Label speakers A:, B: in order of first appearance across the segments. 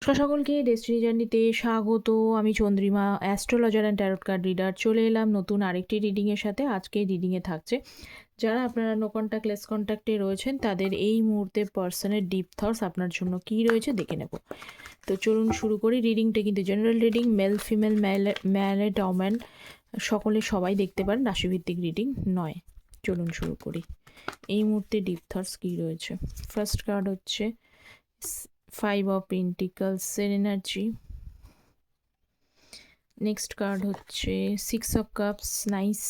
A: সকলকে ডেস্টিনি জার্নিতে স্বাগত। আমি Chandrima, astrologer and tarot card reader. চলে এলাম নতুন আরেকটি রিডিংয়ের সাথে। আজকে রিডিংয়ে থাকছে যারা আপনারা নো কন্ট্যাক্ট লেস কন্ট্যাক্টে রয়েছেন তাদের এই মুহূর্তে পার্সনের ডিপ থটস আপনার জন্য কী রয়েছে দেখে নেব। তো চলুন শুরু করি। রিডিংটা কিন্তু general reading, male female mallet woman সকলে সবাই দেখতে পারেন, রাশিভিত্তিক রিডিং নয়। চলুন শুরু করি। এই মুহূর্তে ডিপ থটস কী রয়েছে। ফার্স্ট কার্ড হচ্ছে 5 of Pentacles এর এনার্জি। নেক্সট কার্ড হচ্ছে 6 of Cups, nice.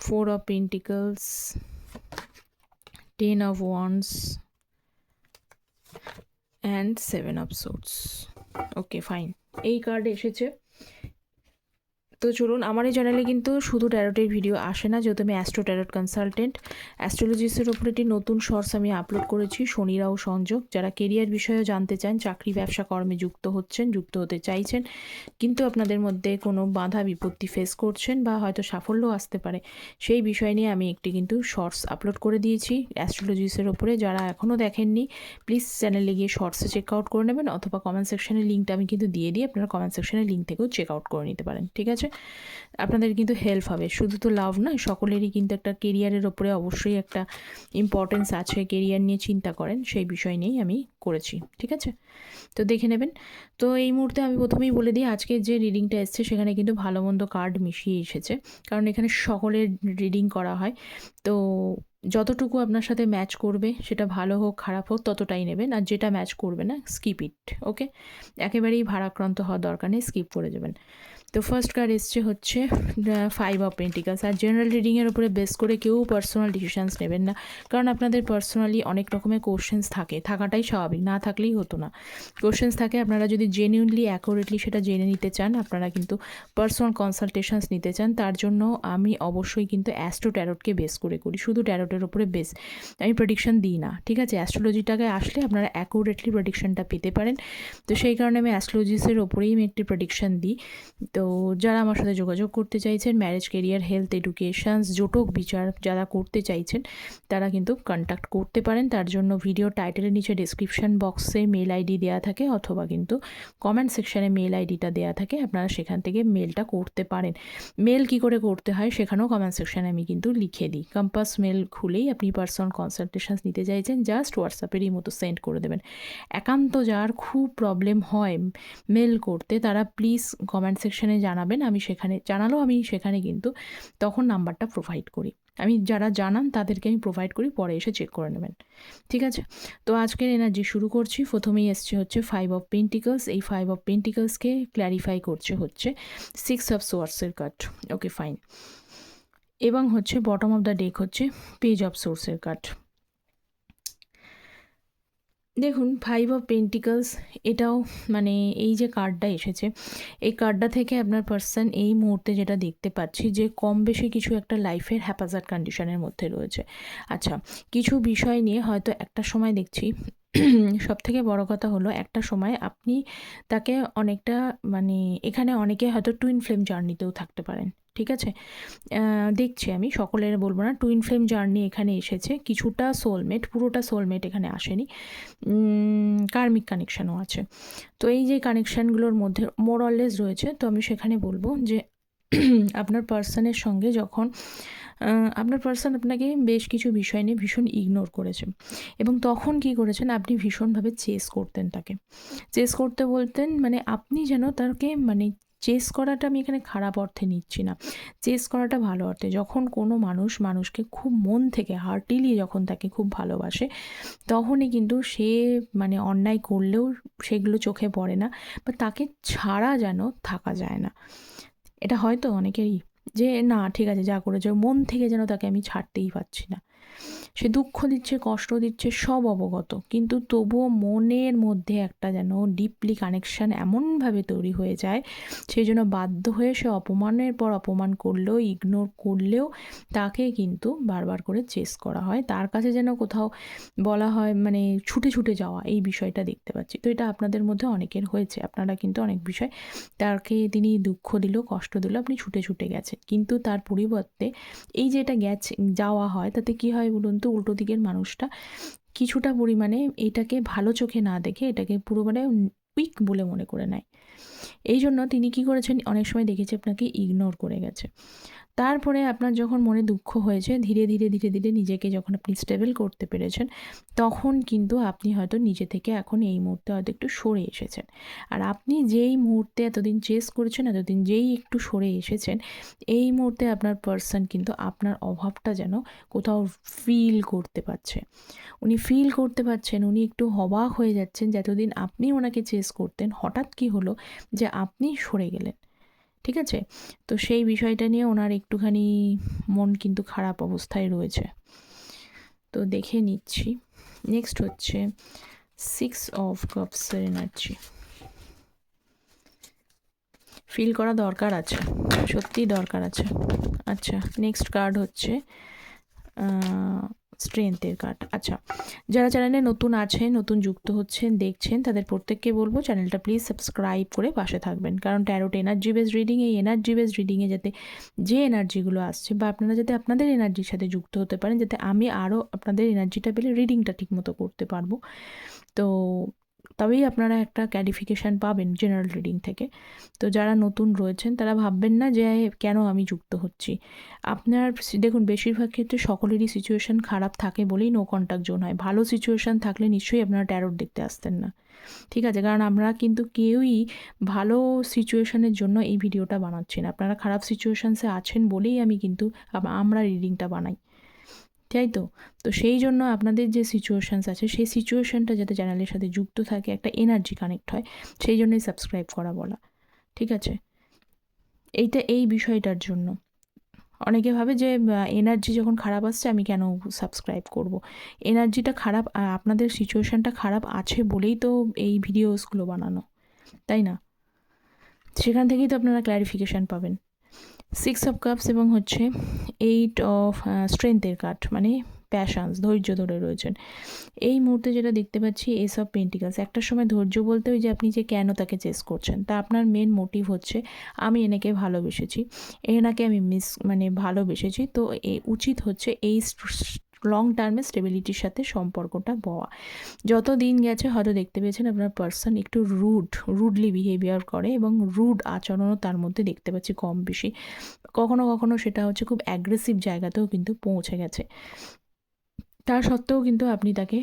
A: 4 of Pentacles, 10 of Wands and 7 of Swords। Okay fine, এই কার্ড এসেছে। তো চলুন, আমার এই চ্যানেলে কিন্তু শুধু ট্যারোটের ভিডিও আসে না, যেহেতু আমি অ্যাস্ট্রো ট্যারট কনসালটেন্ট। অ্যাস্ট্রোলজিস্টের ওপর একটি নতুন শর্টস আমি আপলোড করেছি, শনি রাহু সংযোগ। যারা কেরিয়ার বিষয়েও জানতে চান, চাকরি ব্যবসা কর্মে যুক্ত হতে চাইছেন, কিন্তু আপনাদের মধ্যে কোনো বাধা বিপত্তি ফেস করছেন বা হয়তো সাফল্য আসতে পারে, সেই বিষয় নিয়ে আমি একটি কিন্তু শর্টস আপলোড করে দিয়েছি অ্যাস্ট্রোলজিস্টের ওপরে। যারা এখনও দেখেননি প্লিজ চ্যানেলে গিয়ে শর্টসে চেক আউট করে নেবেন, অথবা কমেন্ট সেকশনের লিঙ্কটা আমি কিন্তু দিয়ে দিই, আপনারা কমেন্ট সেকশনের লিঙ্ক থেকেও চেক আউট করে নিতে পারেন। ঠিক আছে, আপনাদের কিন্তু হেল্প হবে। শুধু তো লাভ নয়, সকলেরই কিন্তু একটা কেরিয়ারের ওপরে অবশ্যই একটা ইম্পর্টেন্স আছে, কেরিয়ার নিয়ে চিন্তা করেন, সেই বিষয় নিয়েই আমি করেছি। ঠিক আছে, তো দেখে নেবেন। তো এই মুহূর্তে আমি প্রথমেই বলে দিই, আজকে যে রিডিংটা এসছে সেখানে কিন্তু ভালো মন্দ কার্ড মিশিয়ে এসেছে, কারণ এখানে সকলের রিডিং করা হয়। তো যতটুকু আপনার সাথে ম্যাচ করবে, সেটা ভালো হোক খারাপ হোক, ততটাই নেবেন, আর যেটা ম্যাচ করবে না স্কিপ ইট। ওকে, একেবারেই ভারাক্রান্ত হওয়ার দরকার নেই, স্কিপ করে যাবেন। তো ফার্স্ট কার্ড এসছে হচ্ছে 5 অফ পেন্টিকালস। আর জেনারেল রিডিংয়ের উপরে বেস করে কেউ পার্সোনাল ডিসিশানস নেবেন না, কারণ আপনাদের পার্সোনালি অনেক রকমের কোশ্চেন্স থাকাটাই স্বাভাবিক, না থাকলেই হতো না। কোশ্চেন্স থাকে, আপনারা যদি জেনুইনলি অ্যাকুরেটলি সেটা জেনে নিতে চান, আপনারা কিন্তু পার্সোনাল কনসালটেশনস নিতে চান, তার জন্য আমি অবশ্যই কিন্তু অ্যাস্ট্রো ট্যারটকে বেস করে করি, শুধু ট্যারটের উপরে বেস। আমি প্রেডিকশন দিই না, ঠিক আছে। অ্যাস্ট্রোলজিটাকে আসলে আপনারা অ্যাকুরেটলি প্রেডিকশনটা পেতে পারেন, তো সেই কারণে আমি অ্যাস্ট্রোলজিসের ওপরেই আমি একটি প্রেডিকশন দিই। তো যারা আমার সাথে যোগাযোগ করতে চাইছেন, ম্যারেজ, কেরিয়ার, হেলথ, এডুকেশনস, জটক বিচার যারা করতে চাইছেন, তারা কিন্তু কন্ট্যাক্ট করতে পারেন। তার জন্য ভিডিও টাইটেলের নিচে ডিসক্রিপশন বক্সে মেল আইডি দেওয়া থাকে, অথবা কিন্তু কমেন্ট সেকশানে মেল আইডিটা দেওয়া থাকে, আপনারা সেখান থেকে মেলটা করতে পারেন। মেল কি করে করতে হয় সেখানেও কমেন্ট সেকশানে আমি কিন্তু লিখে দিই। কম্পাস মেল খুলেই আপনি পার্সোনাল কনসালটেশন নিতে চাইছেন, জাস্ট হোয়াটসঅ্যাপেরই মতো সেন্ড করে দেবেন। একান্ত যার খুব প্রবলেম হয় মেল করতে, তারা প্লিজ কমেন্ট সেকশানে জানাবেন, আমি সেখানে কিন্তু তখন নাম্বারটা প্রোভাইড করি। আমি যারা জানান তাদেরকে আমি প্রোভাইড করি, পরে এসে চেক করে নেবেন। ঠিক আছে, তো আজকের এনার্জি শুরু করছি। প্রথমেই এসছে হচ্ছে 5 অফ পেন্টিকলস। এই 5 অফ পেন্টিকলসকে ক্ল্যারিফাই করছে হচ্ছে 6 অফ সোয়ার্ডসের কার্ড। ওকে ফাইন, এবং হচ্ছে বটম অফ দ্য ডেক হচ্ছে পেজ অফ সোর্সের কার্ড। দেখুন, 5 অফ পেন্টিকলস এটাও মানে এই যে কার্ডটা এসেছে, এই কার্ডটা থেকে আপনার পার্সন এই মুহূর্তে যেটা দেখতে পাচ্ছি, যে কম বেশি কিছু একটা লাইফের হ্যাপাজার্ড কন্ডিশনের মধ্যে রয়েছে। আচ্ছা, কিছু বিষয় নিয়ে হয়তো একটা সময় দেখছি সব থেকে বড় কথা হলো, একটা সময় আপনি তাকে অনেকটা মানে এখানে অনেকে হয়তো টুইন ফ্লেম জার্নিতেও থাকতে পারেন। ঠিক আছে, দেখছি আমি, সকলের বলবো না। টুইন ফ্লেম জার্নি এখানে এসেছে, কিছুটা সোলমেট, পুরোটা সোলমেট এখানে আসেনি, কার্মিক কানেকশানও আছে। তো এই যে কানেকশানগুলোর মধ্যে মোরলেস রয়েছে, তো আমি সেখানে বলবো যে আপনার পার্সনের সঙ্গে যখন আপনার পার্সন আপনাকে বেশ কিছু বিষয় নিয়ে ভীষণ ইগনোর করেছে, এবং তখন কি করেছেন, আপনি ভীষণভাবে চেস করতেন তাকে। চেস করতে বলতেন মানে আপনি যেন তাকে মানে চেস করাটা আমি এখানে খারাপ অর্থে নিচ্ছি না, চেস করাটা ভালো অর্থে। যখন কোনো মানুষকে খুব মন থেকে হার্টিলি যখন তাকে খুব ভালোবাসে, তখনই কিন্তু সে মানে অন্যায় করলেও সেগুলো চোখে পড়ে না, বা তাকে ছাড়া যেন থাকা যায় না। এটা হয়তো অনেকেরই, যে না ঠিক আছে যা করেছে, মন থেকে যেন তাকে আমি ছাড়তেই পারছি না। সে দুঃখ দিচ্ছে, কষ্ট দিচ্ছে, সব অবগত, কিন্তু তবুও মনের মধ্যে একটা যেন ডিপলি কানেকশান এমনভাবে তৈরি হয়ে যায়, সেই জন্য বাধ্য হয়ে সে অপমানের পর অপমান করলেও, ইগনোর করলেও তাকে কিন্তু বারবার করে চেস করা হয়। তার কাছে যেন কোথাও বলা হয় মানে ছুটে ছুটে যাওয়া, এই বিষয়টা দেখতে পাচ্ছি। তো এটা আপনাদের মধ্যে অনেকের হয়েছে, আপনারা কিন্তু অনেক বিষয় তাকে তিনি দুঃখ দিল, কষ্ট দিল, আপনি ছুটে ছুটে গেছেন, কিন্তু তার পরিবর্তে এই যে এটা যাওয়া হয়, তাতে কি হয় বলুন তো, উল্টো দিকের মানুষটা কিছুটা পরিমাণে এটাকে ভালো চোখে না দেখে এটাকে পুরো মানে উইক বলে মনে করে নেয়। এই জন্য তিনি কী করেছেন, অনেক সময় দেখেছি আপনাকে ইগনোর করে গেছে। তারপরে আপনার যখন মনে দুঃখ হয়েছে, ধীরে ধীরে ধীরে ধীরে নিজেকে যখন আপনি স্টেবল করতে পেরেছেন, তখন কিন্তু আপনি হয়তো নিজে থেকে এখন এই মুহূর্তে হয়তো একটু সরে এসেছেন। আর আপনি যেই মুহূর্তে এতদিন চেস করেছেন, এতদিন যেই একটু সরে এসেছেন, এই মুহূর্তে আপনার পার্সন কিন্তু আপনার অভাবটা যেন কোথাও ফিল করতে পারছে। উনি ফিল করতে পারছেন, উনি একটু অবাক হয়ে যাচ্ছেন যে এতদিন আপনি ওনাকে চেস করতেন, হঠাৎ কী হলো যে আপনি সরে গেলেন। ঠিক আছে? তো সেই বিষয়টা নিয়ে ওনার একটুখানি মন কিন্তু খারাপ অবস্থায় রয়েছে। তো দেখে নিচ্ছি। নেক্সট হচ্ছে 6 অফ কাপসের এনার্জি। ফিল করা দরকার আছে, সত্যিই দরকার আছে। আচ্ছা, নেক্সট কার্ড হচ্ছে স্ট্রেংথের কার্ড। আচ্ছা, যারা চ্যানেলে নতুন আছেন, নতুন যুক্ত হচ্ছেন, দেখছেন, তাদের প্রত্যেককে বলবো চ্যানেলটা প্লিজ সাবস্ক্রাইব করে পাশে থাকবেন। কারণ ট্যারোট এনার্জি বেস রিডিং, এই এনার্জি বেস রিডিংয়ে যাতে যে এনার্জিগুলো আসছে বা আপনারা যাতে আপনাদের এনার্জির সাথে যুক্ত হতে পারেন, যাতে আমি আরও আপনাদের এনার্জিটা পেলে রিডিংটা ঠিকমতো করতে পারবো। তো তবেই আপনারা একটা ক্লারিফিকেশান পাবেন জেনারেল রিডিং থেকে। তো যারা নতুন রয়েছেন তারা ভাববেন না যে কেন আমি যুক্ত হচ্ছি। আপনার দেখুন, বেশিরভাগ ক্ষেত্রে সকলেরই সিচুয়েশান খারাপ থাকে বলেই নো কন্ট্যাক্ট জোন হয়। ভালো সিচুয়েশান থাকলে নিশ্চয়ই আপনারা ট্যারোট দেখতে আসতেন না। ঠিক আছে? কারণ আমরা কিন্তু কেউই ভালো সিচুয়েশানের জন্য এই ভিডিওটা বানাচ্ছি না। আপনারা খারাপ সিচুয়েশানসে আছেন বলেই আমি কিন্তু আমরা রিডিংটা বানাই, তাই তো? তো সেই জন্য আপনাদের যে সিচুয়েশানস আছে, সেই সিচুয়েশানটা যাতে চ্যানেলের সাথে যুক্ত থাকে, একটা এনার্জি কানেক্ট হয়, সেই জন্যই সাবস্ক্রাইব করা বলা। ঠিক আছে? এই বিষয়টার জন্য অনেকে ভাবে যে এনার্জি যখন খারাপ আসছে আমি কেন সাবস্ক্রাইব করব। এনার্জিটা খারাপ, আপনাদের সিচুয়েশানটা খারাপ আছে বলেই তো এই ভিডিওসগুলো বানানো, তাই না? সেখান থেকেই তো আপনারা ক্ল্যারিফিকেশান পাবেন। 6 অফ কাপস এবং হচ্ছে 8 অফ স্ট্রেংথের কার্ড, মানে প্যাশান্স, ধৈর্য ধরে রয়েছেন। এই মুহূর্তে যেটা দেখতে পাচ্ছি এস অফ পেন্টিকালস। একটা সময় ধৈর্য বলতে ওই যে আপনি যে কেন তাকে চেস করছেন, তা আপনার মেন মোটিভ হচ্ছে আমি এনাকে ভালোবেসেছি, এনাকে আমি ভালোবেসেছি, তো উচিত হচ্ছে এই লং টার্মে স্টেবিলিটির সাথে সম্পর্কটা পাওয়া। যত দিন গেছে হয়তো দেখতে পেয়েছেন আপনার পার্সন একটু রুডলি বিহেভিয়ার করে এবং রুড আচরণও তার মধ্যে দেখতে পাচ্ছি কম বেশি। কখনো কখনো সেটা হচ্ছে খুব অ্যাগ্রেসিভ জায়গাতেও কিন্তু পৌঁছে গেছে। তা সত্ত্বেও কিন্তু আপনি তাকে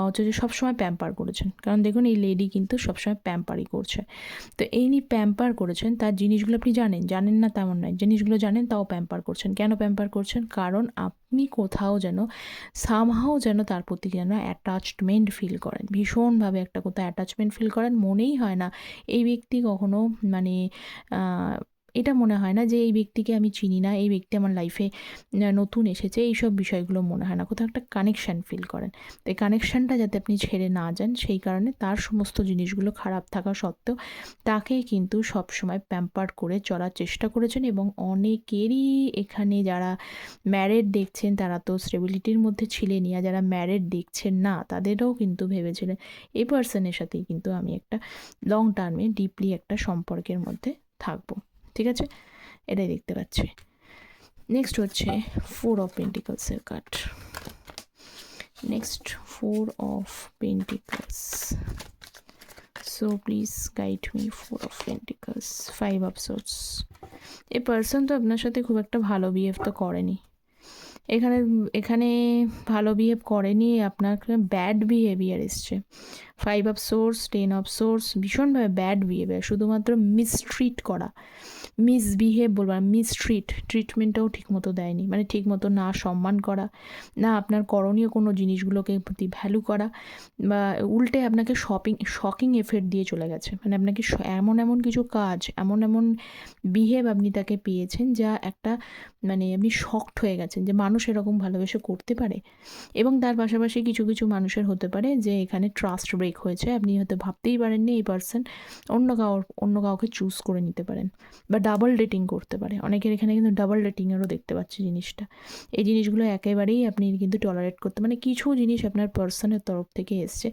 A: হচ্ছে যে সবসময় প্যাম্পার করেছেন। কারণ দেখুন, এই লেডি কিন্তু সবসময় প্যাম্পারই করছে। তো এই নিয়ে প্যাম্পার করেছেন, তার জিনিসগুলো আপনি জানেন না তেমন নয়, জিনিসগুলো জানেন তাও প্যাম্পার করছেন। কেন প্যাম্পার করছেন? কারণ আপনি কোথাও যেন সামহাও যেন তার প্রতি যেন অ্যাটাচমেন্ট ফিল করেন, ভীষণভাবে একটা কোথাও অ্যাটাচমেন্ট ফিল করেন। মনেই হয় না এই ব্যক্তি কখনো এটা মনে হয় না যে এই ব্যক্তিকে আমি চিনি না, এই ব্যক্তি আমার লাইফে নতুন এসেছে, এইসব বিষয়গুলো মনে হয় না। কোথাও একটা কানেকশান ফিল করেন। তো এই কানেকশানটা যাতে আপনি ছেড়ে না যান, সেই কারণে তার সমস্ত জিনিসগুলো খারাপ থাকা সত্ত্বেও তাকে কিন্তু সবসময় প্যাম্পার করে চলার চেষ্টা করেছেন। এবং অনেকেরই এখানে যারা ম্যারেড দেখছেন তারা তো স্টেবিলিটির মধ্যে ছিলেনই, আর যারা ম্যারেড দেখছেন না তাদেরও কিন্তু ভেবেছিলেন এই পার্সনের সাথেই কিন্তু আমি একটা লং টার্মে ডিপলি একটা সম্পর্কের মধ্যে থাকবো। ঠিক আছে? এটাই দেখতে পাচ্ছি। নেক্সট হচ্ছে 4 অফ পেন্টিকলসের card. Next 4 of pentacles. So please guide me. 4 of pentacles, 5 of swords. এই পার্সন তো আপনার সাথে খুব একটা ভালো বিহেভ তো করেনি। এখানে ভালো বিহেভ করেনি, আপনার ব্যাড বিহেভিয়ার এসছে। 5 অফ সোর্স, 10 অফ সোর্স, ভীষণভাবে ব্যাড বিহেভিয়ার, শুধুমাত্র মিসট্রিট করা, মিসবিহেভ বলবো, ট্রিটমেন্টটাও ঠিকমতো দেয়নি, মানে ঠিকমতো না সম্মান করা, না আপনার করণীয় কোনো জিনিসগুলোকে প্রতি ভ্যালু করা, বা উল্টে আপনাকে শকিং এফেক্ট দিয়ে চলে গেছে। মানে আপনাকে এমন কিছু কাজ, এমন বিহেভ আপনি তাকে পেয়েছেন যা একটা আপনি শকড হয়ে গেছেন যে মানুষ এরকম ভালোবেসে করতে পারে। এবং তার পাশাপাশি কিছু মানুষের হতে পারে যে এখানে ট্রাস্ট ব্রেক হয়েছে, আপনি হয়তো ভাবতেই পারেননি এই পার্সন অন্য কাউকে চুজ করে নিতে পারেন, বা ডাবল ডেটিং করতে পারে। অনেকের এখানে কিন্তু ডাবল ডেটিংয়েরও দেখতে পাচ্ছি জিনিসটা। এই জিনিসগুলো একেবারেই আপনি কিন্তু টলারেট করতে, কিছু জিনিস আপনার পার্সনের তরফ থেকে এসছে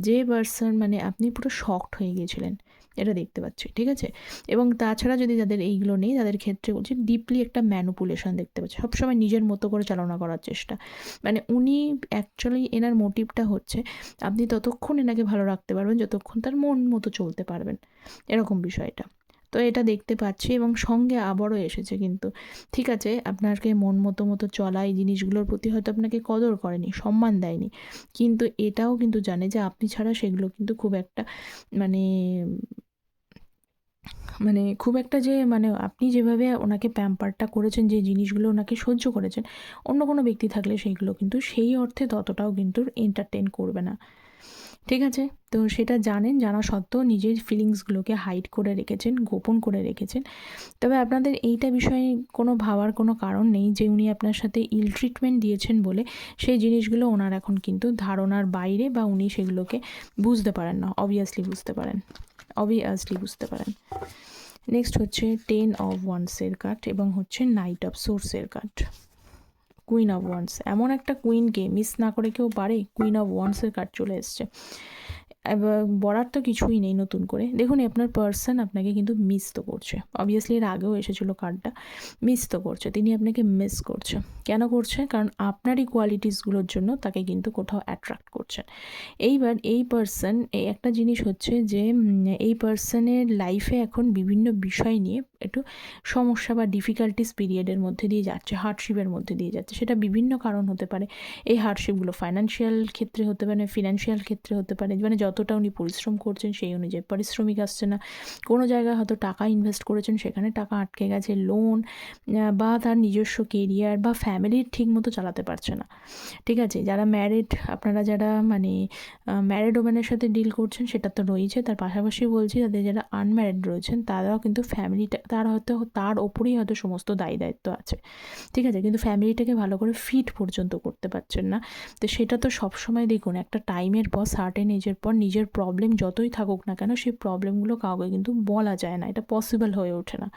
A: যে পার্সন আপনি পুরো শকড হয়ে গিয়েছিলেন এটা দেখতে পাচ্ছি, ঠিক আছে? এবং তাছাড়া যদি যাদের এইগুলো নেই তাদের ক্ষেত্রে বলছি ডিপলি একটা ম্যানুপুলেশন দেখতে পাচ্ছি, সবসময় নিজের মতো করে চালনা করার চেষ্টা। মানে উনি অ্যাকচুয়ালি এনার মোটিভটা হচ্ছে আপনি ততক্ষণ এনাকে ভালো রাখতে পারবেন যতক্ষণ তার মন মতো চলতে পারবেন, এরকম বিষয়টা। তো এটা দেখতে পাচ্ছি এবং সঙ্গে আবারও এসেছে কিন্তু, ঠিক আছে আপনাকে মন মতো চলা এই জিনিসগুলোর প্রতি হয়তো আপনাকে কদর করেনি, সম্মান দেয়নি, কিন্তু এটাও কিন্তু জানে যে আপনি ছাড়া সেগুলো কিন্তু খুব একটা মানে মানে খুব একটা যে মানে আপনি যেভাবে ওনাকে প্যাম্পারটা করেছেন, যে জিনিসগুলো ওনাকে সহ্য করেছেন, অন্য কোনো ব্যক্তি থাকলে সেইগুলো কিন্তু সেই অর্থে ততটাও কিন্তু এন্টারটেন করবে না, ঠিক আছে? তো সেটা জানেন, জানা সত্ত্বেও নিজের ফিলিংসগুলোকে হাইড করে রেখেছেন, গোপন করে রেখেছেন। তবে আপনাদের এইটা বিষয়ে কোনো ভাবার কোনো কারণ নেই যে উনি আপনার সাথে ইল ট্রিটমেন্ট দিয়েছেন বলে সেই জিনিসগুলো ওনার এখন কিন্তু ধারণার বাইরে, বা উনি সেগুলোকে বুঝতে পারেন না, অবভিয়াসলি বুঝতে পারেন। নেক্সট হচ্ছে 10 অফ ওয়ান্সের কার্ড এবং হচ্ছে নাইট অফ সোর্সের কার্ড। কুইন অফ ওয়ান্স, এমন একটা কুইনকে মিস না করে কেউ পারে? কুইন অফ ওয়ান্সের কার্ড চলে এসছে। এবার বলার তো কিছুই নেই নতুন করে। দেখুন আপনার পার্সন আপনাকে কিন্তু মিস তো করছে, অবভিয়াসলি এর আগেও এসেছিলো কার্ডটা, মিস তো করছে, তিনি আপনাকে মিস করছে। কেন করছে? কারণ আপনারই কোয়ালিটিসগুলোর জন্য তাকে কিন্তু কোথাও অ্যাট্রাক্ট করছেন। এইবার এই পার্সন, এই একটা জিনিস হচ্ছে যে এই পার্সনের লাইফে এখন বিভিন্ন বিষয় নিয়ে একটু সমস্যা বা ডিফিকাল্টিস পিরিয়ডের মধ্যে দিয়ে যাচ্ছে, হার্ডশিপের মধ্যে দিয়ে যাচ্ছে। সেটা বিভিন্ন কারণ হতে পারে। এই হার্ডশিপগুলো ফাইন্যান্সিয়াল ক্ষেত্রে হতে পারে, ফিনান্সিয়াল ক্ষেত্রে হতে পারে, মানে যতটা উনি পরিশ্রম করছেন সেই অনুযায়ী পারিশ্রমিক আসছে না, কোনো জায়গায় হয়তো টাকা ইনভেস্ট করেছেন সেখানে টাকা আটকে গেছে, লোন, বা তার নিজস্ব কেরিয়ার বা ফ্যামিলির ঠিক মতো চালাতে পারছে না, ঠিক আছে? যারা ম্যারিড, আপনারা যারা মানে ম্যারিড ওম্যানের সাথে ডিল করছেন সেটা তো রয়েছে, তার পাশাপাশি বলছি যাদের যারা আনম্যারিড রয়েছেন তারাও কিন্তু ফ্যামিলিটা, তার হয়তো তার ওপরেই হয়তো সমস্ত দায়ী দায়িত্ব আছে, ঠিক আছে? কিন্তু ফ্যামিলিটাকে ভালো করে ফিট পর্যন্ত করতে পারছেন না। তো সেটা তো সবসময় দেখুন একটা টাইমের পর, সার্টেন এজের পর নিজের প্রবলেম যতই থাকুক না কেন সেই প্রবলেমগুলো কাউকে কিন্তু বলা যায় না, এটা পসিবল হয়ে ওঠে না।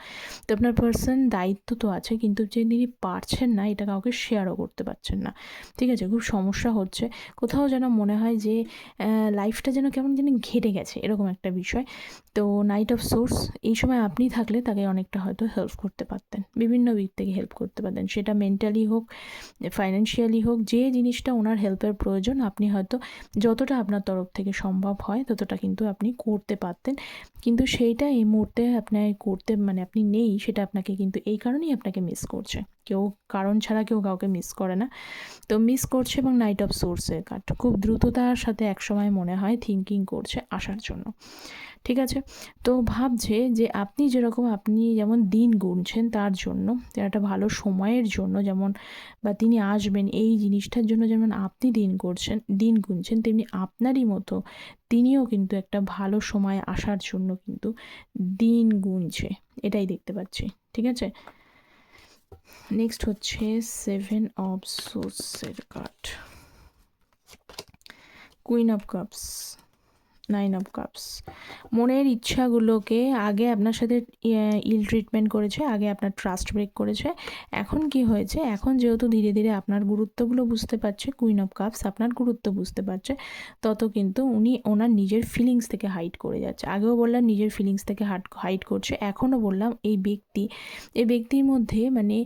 A: তো আপনার পার্সন দায়িত্ব তো আছে, কিন্তু যে তিনি পারছেন না এটা কাউকে শেয়ারও করতে পারছেন না, ঠিক আছে? খুব সমস্যা হচ্ছে, কোথাও যেন মনে হয় যে লাইফটা যেন কেমন যেন ঘেটে গেছে, এরকম একটা বিষয়। তো নাইট অফ সোর্স, এই সময় আপনি থাকলে তাকে অনেকটা হয়তো হেল্প করতে পারতেন, বিভিন্ন দিক থেকে হেল্প করতে পারতেন, সেটা মেন্টালি হোক, ফাইন্যান্সিয়ালি হোক, যে জিনিসটা ওনার হেল্পের প্রয়োজন আপনি হয়তো যতটা আপনার তরফ থেকে সম্ভব হয় ততটা কিন্তু আপনি করতে পারতেন, কিন্তু সেইটা এই মুহূর্তে আপনার করতে মানে আপনি নেই, সেটা আপনাকে কিন্তু এই কারণেই আপনাকে মিস করছে। কেউ কারণ ছাড়া কেউ কাউকে মিস করে না, তো মিস করছে। এবং নাইট অফ সোর্সের কার্ড খুব দ্রুততার সাথে একসময় মনে হয় থিঙ্কিং করছে আসার জন্য, ঠিক আছে? তো ভাবছে যে আপনি যেরকম, আপনি যেমন দিন গুনছেন তার জন্য, একটা ভালো সময়ের জন্য যেমন, বা তিনি আসবেন এই জিনিসটার জন্য যেমন আপনি দিন গুনছেন, তেমনি আপনারই মতো তিনিও কিন্তু একটা ভালো সময় আসার জন্য কিন্তু দিন গুনছে, এটাই দেখতে পাচ্ছি, ঠিক আছে? নেক্সট হচ্ছে 7 অফ সোর্সের card, queen of cups, 9 of cups. মনের ইচ্ছাগুলোকে আগে আপনার সাথে ইল ট্রিটমেন্ট করেছে, আগে আপনার ট্রাস্ট ব্রেক করেছে, এখন কি হয়েছে, এখন যেহেতু ধীরে ধীরে আপনার গুরুত্বগুলো বুঝতে পারছে, কুইন অফ কাপস আপনার গুরুত্ব বুঝতে পারছে, তত কিন্তু উনি ওনার নিজের ফিলিংস থেকে হাইড করে যাচ্ছে। আগেও বললাম নিজের ফিলিংস থেকে হাইড করছে, এখনও বললাম এই ব্যক্তির মধ্যে মানে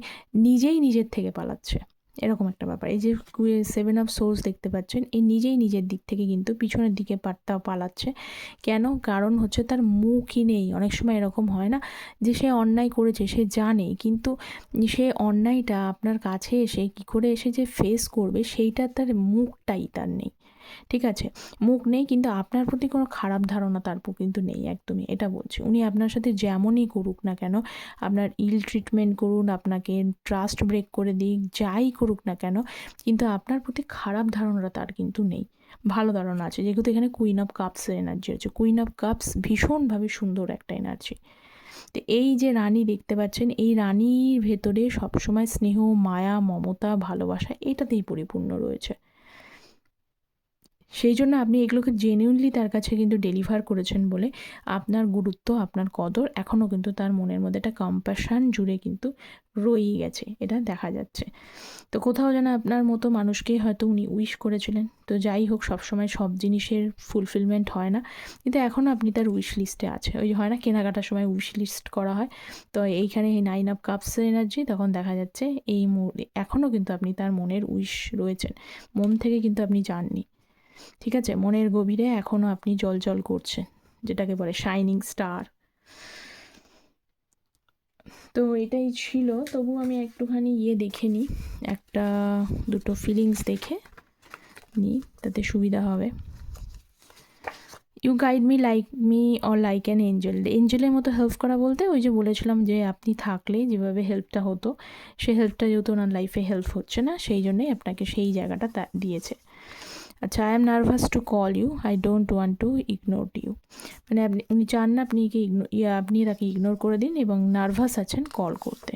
A: নিজেই নিজের থেকে পালাচ্ছে, এরকম একটা ব্যাপার। এই যে 7 অফ সোর্স দেখতে পাচ্ছেন, এই নিজেই নিজের দিক থেকে কিন্তু পিছনের দিকে পালাচ্ছে। কেন? কারণ হচ্ছে তার মুখই নেই। অনেক সময় এরকম হয় না যে সে অন্যায় করেছে, সে জানে, কিন্তু সে অন্যায়টা আপনার কাছে এসে কী করে এসে যে ফেস করবে সেইটা তার মুখটাই তার নেই, ঠিক আছে? মুখ নেই, কিন্তু আপনার প্রতি কোনো খারাপ ধারণা তার কিন্তু নেই একদমই, এটা বলছি। উনি আপনার সাথে যেমনই করুক না কেন, আপনার ইল ট্রিটমেন্ট করুন, আপনাকে ট্রাস্ট ব্রেক করে দিক, যাই করুক না কেন, কিন্তু আপনার প্রতি খারাপ ধারণাটা তার কিন্তু নেই, ভালো ধারণা আছে। যেহেতু এখানে কুইন অফ কাপসের এনার্জি আছে, কুইন অফ কাপস ভীষণভাবে সুন্দর একটা এনার্জি। তো এই যে রানী দেখতে পাচ্ছেন, এই রানীর ভেতরে সবসময় স্নেহ, মায়া, মমতা, ভালোবাসা এটাতেই পরিপূর্ণ রয়েছে। সেই জন্য আপনি এগুলোকে জেনুইনলি তার কাছে কিন্তু ডেলিভার করেছেন বলে আপনার গুরুত্ব, আপনার কদর এখনও কিন্তু তার মনের মধ্যে একটা কম্প্যাশন জুড়ে কিন্তু রয়েই গেছে, এটা দেখা যাচ্ছে। তো কোথাও যেন আপনার মতো মানুষকেই হয়তো উনি উইশ করেছিলেন। তো যাই হোক, সবসময় সব জিনিসের ফুলফিলমেন্ট হয় না, কিন্তু এখনও আপনি তার উইশ লিস্টে আছে। ওই হয় না কেনাকাটার সময় উইশ লিস্ট করা হয়, তো এইখানে এই 9 অফ কাপসের এনার্জি, তখন দেখা যাচ্ছে এই মুহূর্তে এখনও কিন্তু আপনি তার মনের উইশ রয়েছেন, মন থেকে কিন্তু আপনি যাননি। ঠিক আছে, মনের গভীরে এখনও আপনি জ্বলজ্বল করছেন, যেটাকে বলে শাইনিং স্টার। তো এটাই ছিল, তবু আমি একটুখানি দেখে নিই, একটা দুটো ফিলিংস দেখে নিই, তাতে সুবিধা হবে। You guide me or like an angel. এঞ্জেলের মতো হেল্প করা বলতে ওই যে বলেছিলাম যে আপনি থাকলে যেভাবে হেল্পটা হতো, সেই হেল্পটা যেহেতু ওনার লাইফে হেল্প হচ্ছে না, সেই জন্যই আপনাকে সেই জায়গাটা দিয়েছে। আচ্ছা, I am nervous to call you, I don't want to ignore you. মানে উনি চান না আপনি আপনি তাকে ইগনোর করে দিন, এবং নার্ভাস আছেন কল করতে।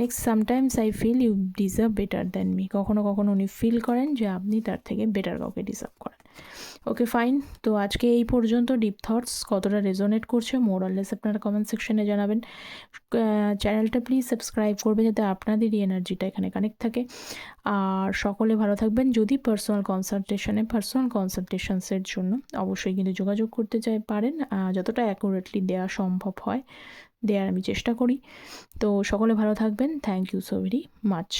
A: Next, sometimes I feel you deserve better than me. কখনো কখনো উনি ফিল করেন যে আপনি তার থেকে বেটার কাউকে ডিজার্ভ করেন। ওকে ফাইন, তো আজকে এই পর্যন্ত। ডিপ থটস কতটা রেজোনেট করছে মোর অর লেস আপনারা কমেন্ট সেকশনে জানাবেন। চ্যানেলটা প্লিজ সাবস্ক্রাইব করবেন, যাতে আপনাদেরই এনার্জিটা এখানে কানেক্ট থাকে। আর সকলে ভালো থাকবেন। যদি পার্সোনাল কনসালটেশনসের জন্য অবশ্যই কিন্তু যোগাযোগ করতে পারেন, যতটা অ্যাকুরেটলি দেওয়া সম্ভব হয় দেওয়ার আমি চেষ্টা করি। তো সকলে ভালো থাকবেন। Thank you so very much.